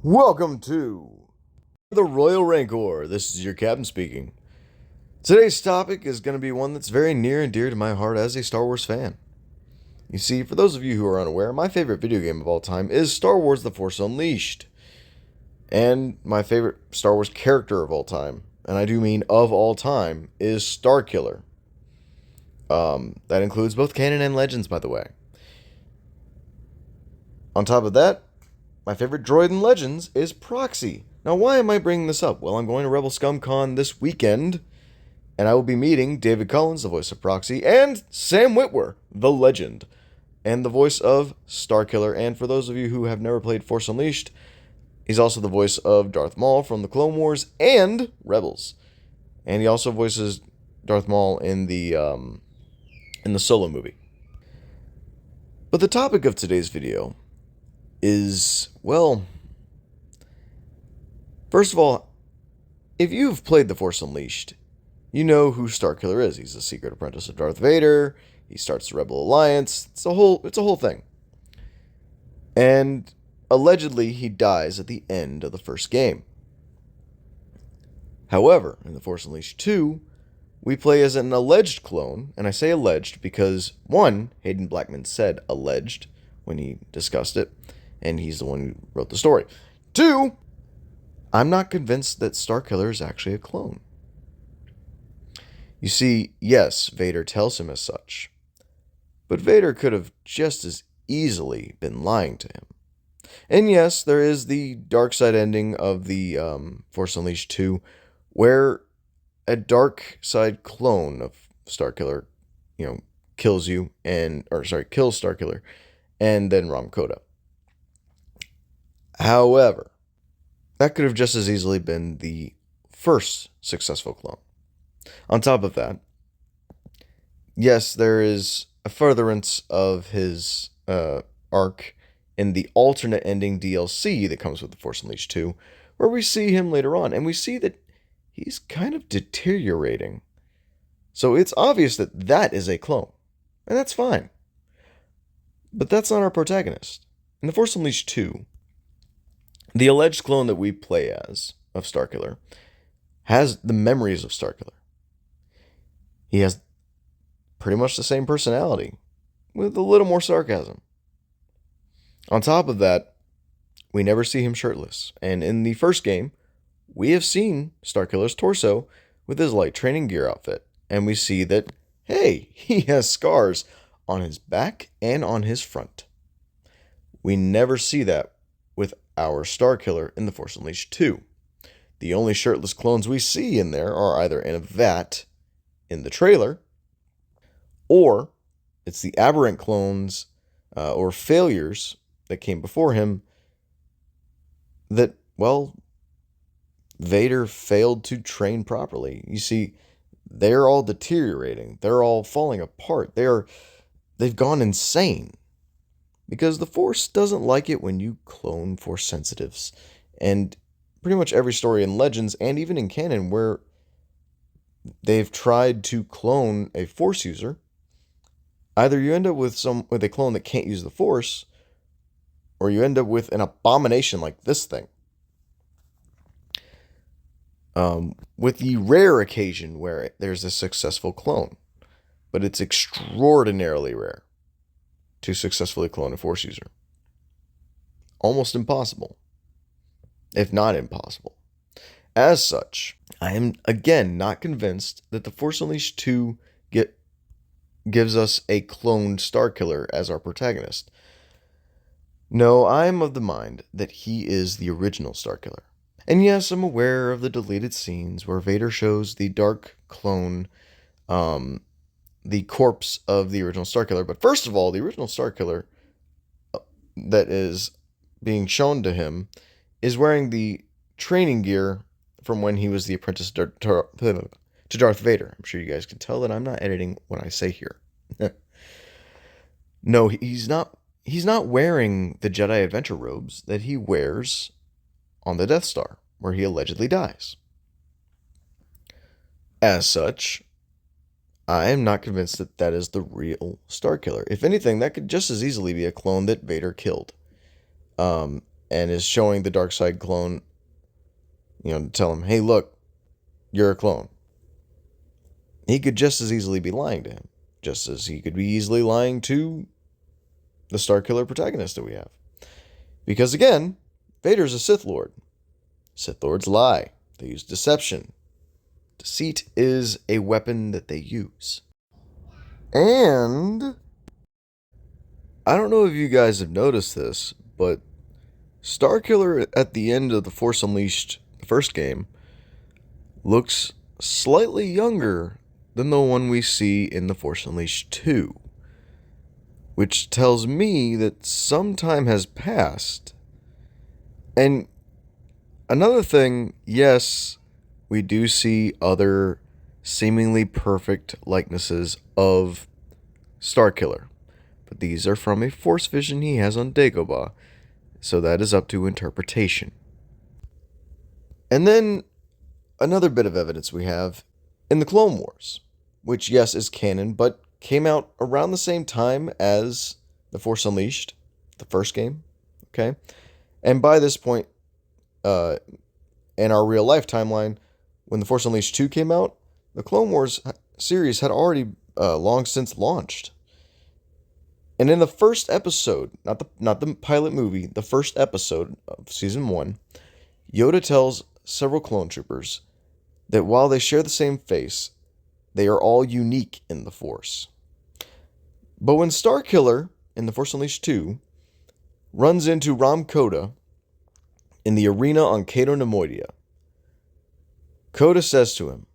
Welcome to the Royal Rancor. This is your captain speaking. Today's topic is going to be one that's very near and dear to my heart as a Star Wars fan. You see, for those of you who are unaware, my favorite video game of all time is Star Wars The Force Unleashed. And my favorite Star Wars character of all time, and I do mean of all time, is Starkiller. That includes both canon and legends, by the way. On top of that, my favorite droid in Legends is Proxy. Now, why am I bringing this up? Well, I'm going to Rebel Scum Con this weekend, and I will be meeting David Collins, the voice of Proxy, and Sam Witwer, the legend, and the voice of Starkiller. And for those of you who have never played Force Unleashed, he's also the voice of Darth Maul from the Clone Wars and Rebels. And he also voices Darth Maul in the Solo movie. But the topic of today's video is, well, first of all, if you've played The Force Unleashed, you know who Starkiller is. He's a secret apprentice of Darth Vader. He starts the Rebel Alliance. It's a whole thing. And allegedly, he dies at the end of the first game. However, in The Force Unleashed 2, we play as an alleged clone, and I say alleged because, one, Hayden Blackman said alleged when he discussed it, and he's the one who wrote the story. Two, I'm not convinced that Starkiller is actually a clone. You see, yes, Vader tells him as such, but Vader could have just as easily been lying to him. And yes, there is the dark side ending of the Force Unleashed 2, where a dark side clone of Starkiller, kills Starkiller, and then Ram Koda. However, that could have just as easily been the first successful clone. On top of that, yes, there is a furtherance of his arc in the alternate ending DLC that comes with The Force Unleashed 2, where we see him later on, and we see that he's kind of deteriorating. So it's obvious that that is a clone, and that's fine. But that's not our protagonist. In The Force Unleashed 2, the alleged clone that we play as, of Starkiller, has the memories of Starkiller. He has pretty much the same personality, with a little more sarcasm. On top of that, we never see him shirtless, and in the first game, we have seen Starkiller's torso with his light training gear outfit, and we see that, hey, he has scars on his back and on his front. We never see that with our Starkiller in The Force Unleashed 2. The only shirtless clones we see in there are either in a vat in the trailer, or it's the aberrant clones or failures that came before him that, well, Vader failed to train properly. You see, they're all deteriorating. They're all falling apart. They've gone insane. Because the Force doesn't like it when you clone Force sensitives. And pretty much every story in Legends, and even in canon, where they've tried to clone a Force user, either you end up with a clone that can't use the Force, or you end up with an abomination like this thing. With the rare occasion where there's a successful clone. But it's extraordinarily rare to successfully clone a Force user. Almost impossible, if not impossible. As such, I am, again, not convinced that The Force Unleashed 2 gives us a cloned Starkiller as our protagonist. No, I am of the mind that he is the original Starkiller. And yes, I'm aware of the deleted scenes where Vader shows the dark clone, the corpse of the original Starkiller. But first of all, the original Starkiller that is being shown to him is wearing the training gear from when he was the apprentice to Darth Vader. I'm sure you guys can tell that I'm not editing what I say here. No, he's not wearing the Jedi adventure robes that he wears on the Death Star, where he allegedly dies. As such, I am not convinced that that is the real Starkiller. If anything, that could just as easily be a clone that Vader killed. and is showing the dark side clone, to tell him, hey, look, you're a clone. He could just as easily be lying to him, just as he could be easily lying to the Starkiller protagonist that we have. Because again, Vader's a Sith Lord. Sith Lords lie. They use deception. Deceit is a weapon that they use. And I don't know if you guys have noticed this, but Starkiller at the end of The Force Unleashed, the first game, looks slightly younger than the one we see in The Force Unleashed 2. Which tells me that some time has passed. And another thing, yes, we do see other seemingly perfect likenesses of Starkiller. But these are from a Force vision he has on Dagobah, so that is up to interpretation. And then another bit of evidence we have in the Clone Wars, which, yes, is canon, but came out around the same time as The Force Unleashed, the first game, okay? And by this point, in our real-life timeline, when The Force Unleashed 2 came out, the Clone Wars series had already long since launched. And in the first episode, not the pilot movie, the first episode of Season 1, Yoda tells several clone troopers that while they share the same face, they are all unique in the Force. But when Starkiller, in The Force Unleashed 2, runs into Ram Koda in the arena on Cato Nemoidia, Koda says to him,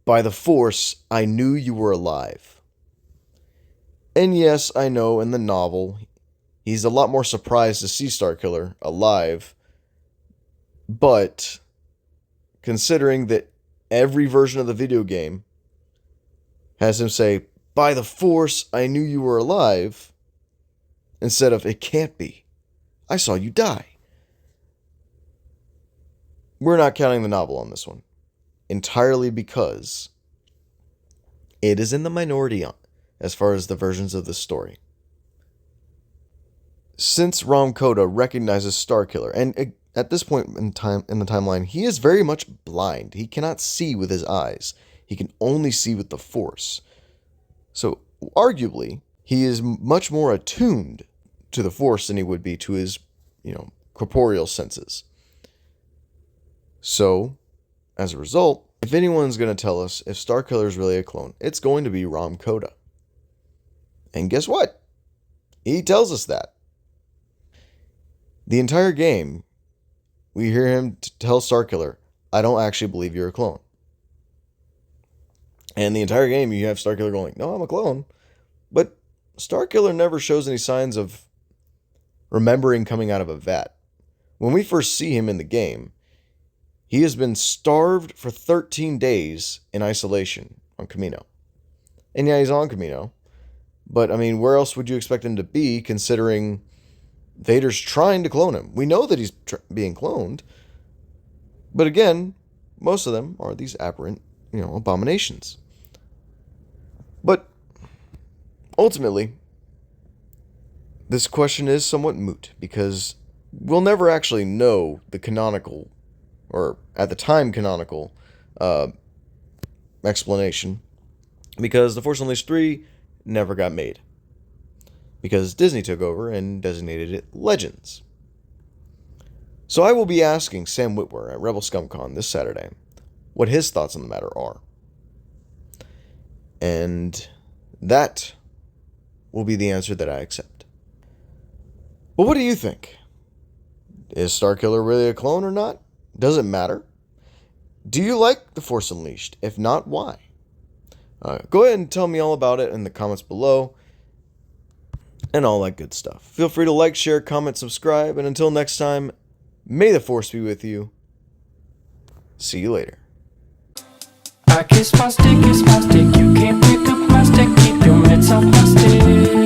"By the Force, I knew you were alive." And yes, I know in the novel, he's a lot more surprised to see Starkiller alive, but considering that every version of the video game has him say, "By the Force, I knew you were alive," instead of, "It can't be. I saw you die." We're not counting the novel on this one, entirely because it is in the minority as far as the versions of the story. Since Ram Koda recognizes Starkiller, and at this point in the timeline, he is very much blind. He cannot see with his eyes. He can only see with the Force. So, arguably, he is much more attuned to the Force than he would be to his, corporeal senses. So, as a result, if anyone's going to tell us if Starkiller is really a clone, it's going to be Ram Koda. And guess what? He tells us that. The entire game, we hear him tell Starkiller, "I don't actually believe you're a clone." And the entire game, you have Starkiller going, "No, I'm a clone." But Starkiller never shows any signs of remembering coming out of a vat. When we first see him in the game, he has been starved for 13 days in isolation on Kamino. And yeah, he's on Kamino. But, where else would you expect him to be, considering Vader's trying to clone him? We know that he's being cloned. But again, most of them are these aberrant, abominations. But ultimately, this question is somewhat moot, because we'll never actually know the canonical, or at the time canonical, explanation, because The Force Unleashed 3 never got made, because Disney took over and designated it Legends. So I will be asking Sam Witwer at Rebel ScumCon this Saturday what his thoughts on the matter are. And that will be the answer that I accept. But what do you think? Is Starkiller really a clone or not? Does it matter? Do you like The Force Unleashed? If not, why? Go ahead and tell me all about it in the comments below, and all that good stuff. Feel free to like, share, comment, subscribe, and until next time, may the Force be with you. See you later. I kiss my stick, you can't pick up my stick, keep your mitts off my stick.